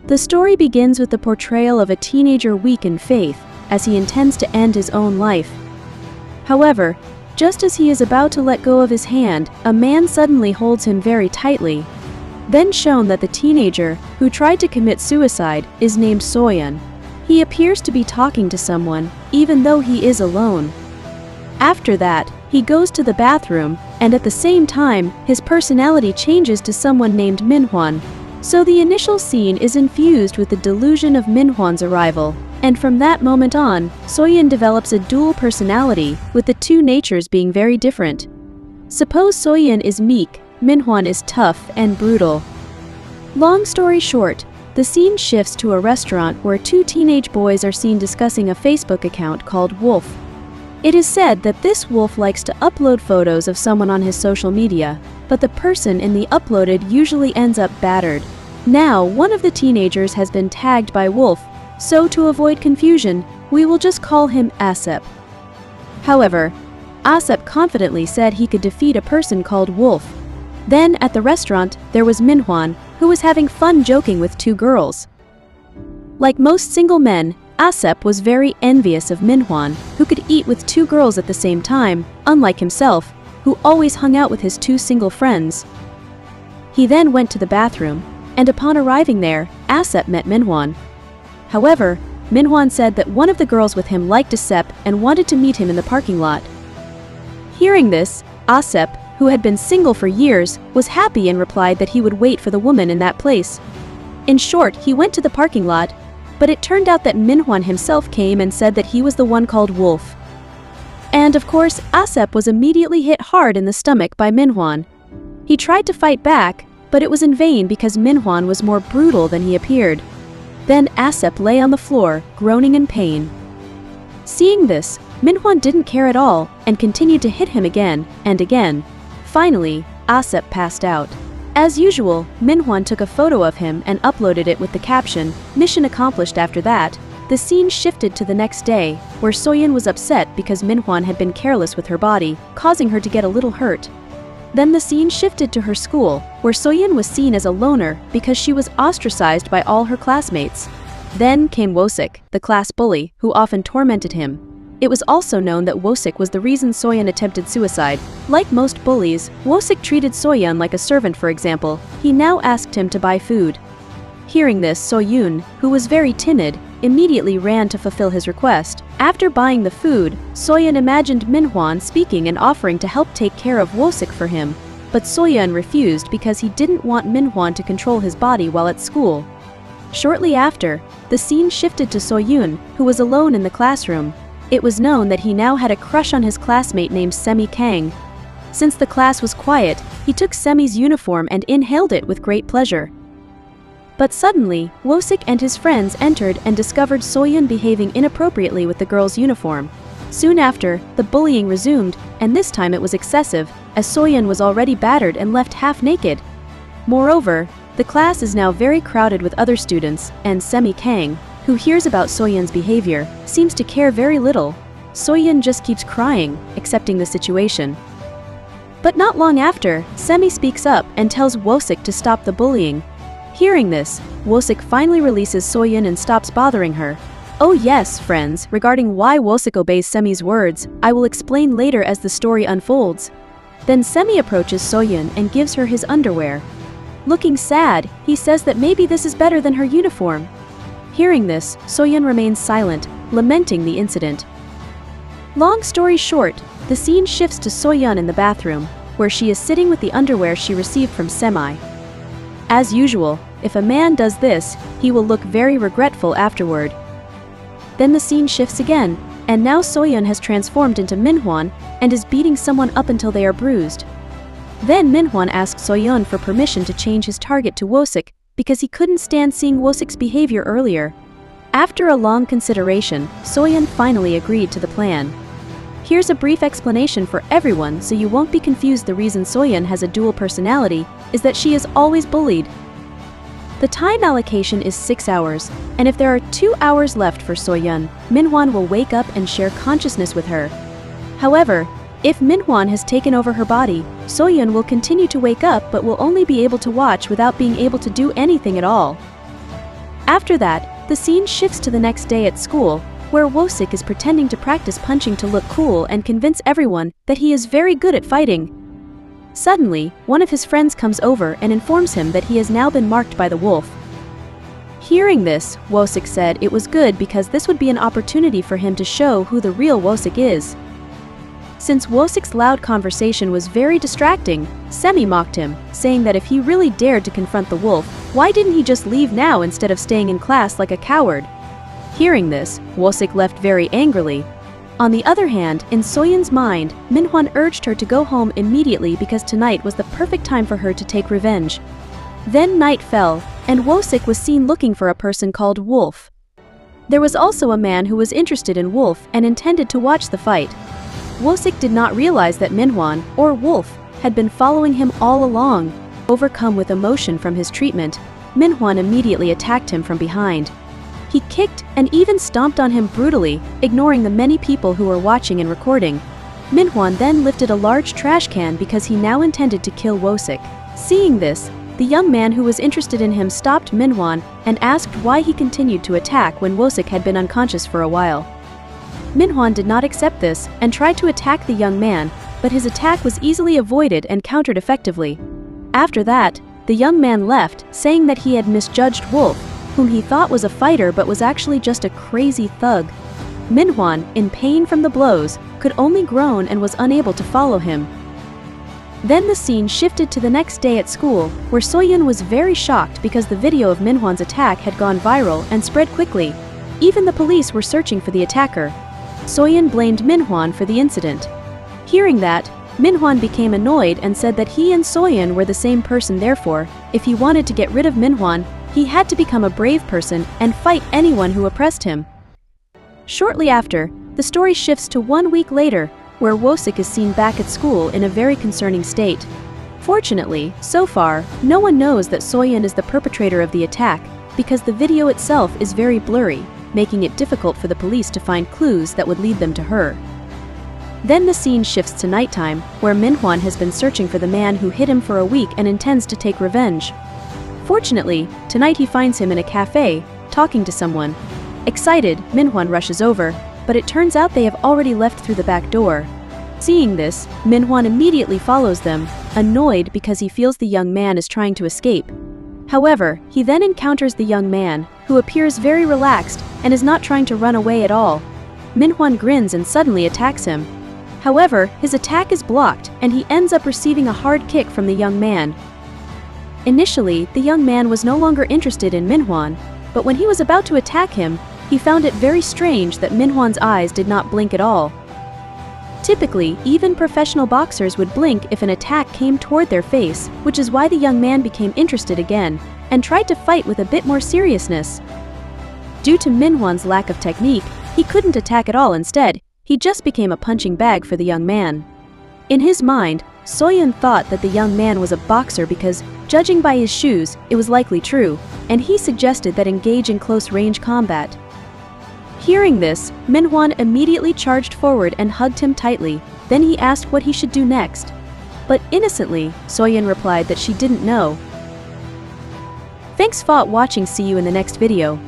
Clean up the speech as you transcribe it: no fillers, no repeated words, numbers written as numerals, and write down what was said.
The story begins with the portrayal of a teenager weak in faith, as he intends to end his own life. However, just as he is about to let go of his hand, a man suddenly holds him very tightly. Then shown that the teenager, who tried to commit suicide, is named Soyeon. He appears to be talking to someone, even though he is alone. After that, he goes to the bathroom, and at the same time, his personality changes to someone named Minhwan. So the initial scene is infused with the delusion of Minhwan's arrival, and from that moment on, Soyeon develops a dual personality, with the two natures being very different. Suppose Soyeon is meek, Minhwan is tough and brutal. Long story short, the scene shifts to a restaurant where two teenage boys are seen discussing a Facebook account called Wolf. It is said that this Wolf likes to upload photos of someone on his social media, but the person in the uploaded usually ends up battered. Now, one of the teenagers has been tagged by Wolf, so to avoid confusion, we will just call him Asep. However, Asep confidently said he could defeat a person called Wolf. Then, at the restaurant, there was Minhwan, who was having fun joking with two girls. Like most single men, Asep was very envious of Minhwan, who could eat with two girls at the same time, unlike himself, who always hung out with his two single friends. He then went to the bathroom, and upon arriving there, Asep met Minhwan. However, Minhwan said that one of the girls with him liked Asep and wanted to meet him in the parking lot. Hearing this, Asep, who had been single for years, was happy and replied that he would wait for the woman in that place. In short, he went to the parking lot, but it turned out that Minhwan himself came and said that he was the one called Wolf. And of course, Asep was immediately hit hard in the stomach by Minhwan. He tried to fight back, but it was in vain because Minhwan was more brutal than he appeared. Then Asep lay on the floor, groaning in pain. Seeing this, Minhwan didn't care at all and continued to hit him again and again. Finally, Asep passed out. As usual, Minhwan took a photo of him and uploaded it with the caption, "Mission accomplished." After that, the scene shifted to the next day, where Soyeon was upset because Minhwan had been careless with her body, causing her to get a little hurt. Then the scene shifted to her school, where Soyeon was seen as a loner because she was ostracized by all her classmates. Then came Wosik, the class bully, who often tormented him. It was also known that Wosik was the reason Soyeon attempted suicide. Like most bullies, Wosik treated Soyeon like a servant. For example, he now asked him to buy food. Hearing this, Soyeon, who was very timid, immediately ran to fulfill his request. After buying the food, Soyeon imagined Minhwan speaking and offering to help take care of Wosik for him, but Soyeon refused because he didn't want Minhwan to control his body while at school. Shortly after, the scene shifted to Soyeon, who was alone in the classroom. It was known that he now had a crush on his classmate named Semi Kang. Since the class was quiet, he took Semi's uniform and inhaled it with great pleasure. But suddenly, Wosik and his friends entered and discovered Soyeon behaving inappropriately with the girl's uniform. Soon after, the bullying resumed, and this time it was excessive, as Soyeon was already battered and left half naked. Moreover, the class is now very crowded with other students, and Semi Kang, who hears about Soyeon's behavior, seems to care very little. Soyeon just keeps crying, accepting the situation. But not long after, Semi speaks up and tells Wosik to stop the bullying. Hearing this, Wosik finally releases Soyeon and stops bothering her. Oh yes, friends, regarding why Wosik obeys Semi's words, I will explain later as the story unfolds. Then Semi approaches Soyeon and gives her his underwear. Looking sad, he says that maybe this is better than her uniform. Hearing this, Soyeon remains silent, lamenting the incident. Long story short, the scene shifts to Soyeon in the bathroom, where she is sitting with the underwear she received from Semi. As usual, if a man does this, he will look very regretful afterward. Then the scene shifts again, and now Soyeon has transformed into Minhwan and is beating someone up until they are bruised. Then Minhwan asks Soyeon for permission to change his target to Wosik because he couldn't stand seeing Wosik's behavior earlier. After a long consideration, Soyeon finally agreed to the plan. Here's a brief explanation for everyone so you won't be confused. The reason Soyeon has a dual personality is that she is always bullied. The time allocation is 6 hours, and if there are 2 hours left for Soyeon, Minhwan will wake up and share consciousness with her. However, if Minhwan has taken over her body, Soyeon will continue to wake up but will only be able to watch without being able to do anything at all. After that, the scene shifts to the next day at school, where Wosik is pretending to practice punching to look cool and convince everyone that he is very good at fighting. Suddenly, one of his friends comes over and informs him that he has now been marked by the wolf. Hearing this, Wosik said it was good because this would be an opportunity for him to show who the real Wosik is. Since Wosik's loud conversation was very distracting, Semi mocked him, saying that if he really dared to confront the wolf, why didn't he just leave now instead of staying in class like a coward? Hearing this, Wosik left very angrily. On the other hand, in Soyeon's mind, Minhwan urged her to go home immediately because tonight was the perfect time for her to take revenge. Then night fell, and Wosik was seen looking for a person called Wolf. There was also a man who was interested in Wolf and intended to watch the fight. Wosik did not realize that Minhwan, or Wolf, had been following him all along. Overcome with emotion from his treatment, Minhwan immediately attacked him from behind. He kicked and even stomped on him brutally, ignoring the many people who were watching and recording. Minhwan then lifted a large trash can because he now intended to kill Wosik. Seeing this, the young man who was interested in him stopped Minhwan and asked why he continued to attack when Wosik had been unconscious for a while. Minhwan did not accept this and tried to attack the young man, but his attack was easily avoided and countered effectively. After that, the young man left, saying that he had misjudged Wolf, whom he thought was a fighter but was actually just a crazy thug. Minhwan, in pain from the blows, could only groan and was unable to follow him. Then the scene shifted to the next day at school, where Soyeon was very shocked because the video of Minhwan's attack had gone viral and spread quickly. Even the police were searching for the attacker. Soyeon blamed Minhwan for the incident. Hearing that, Minhwan became annoyed and said that he and Soyeon were the same person. Therefore, if he wanted to get rid of Minhwan, he had to become a brave person and fight anyone who oppressed him. Shortly after, the story shifts to 1 week later, where Wosik is seen back at school in a very concerning state. Fortunately, so far, no one knows that Soyeon is the perpetrator of the attack, because the video itself is very blurry, making it difficult for the police to find clues that would lead them to her. Then the scene shifts to nighttime, where Minhwan has been searching for the man who hit him for a week and intends to take revenge. Fortunately, tonight he finds him in a cafe, talking to someone. Excited, Minhwan rushes over, but it turns out they have already left through the back door. Seeing this, Minhwan immediately follows them, annoyed because he feels the young man is trying to escape. However, he then encounters the young man, who appears very relaxed and is not trying to run away at all. Minhwan grins and suddenly attacks him. However, his attack is blocked and he ends up receiving a hard kick from the young man. Initially, the young man was no longer interested in Minhwan, but when he was about to attack him, he found it very strange that Minhwan's eyes did not blink at all. Typically, even professional boxers would blink if an attack came toward their face, which is why the young man became interested again and tried to fight with a bit more seriousness. Due to Minhwan's lack of technique, he couldn't attack at all. Instead, he just became a punching bag for the young man. In his mind, Soyeon thought that the young man was a boxer because, judging by his shoes, it was likely true, and he suggested that engage in close-range combat. Hearing this, Minhwan immediately charged forward and hugged him tightly. Then he asked what he should do next. But innocently, Soyeon replied that she didn't know. Thanks for watching. See you in the next video.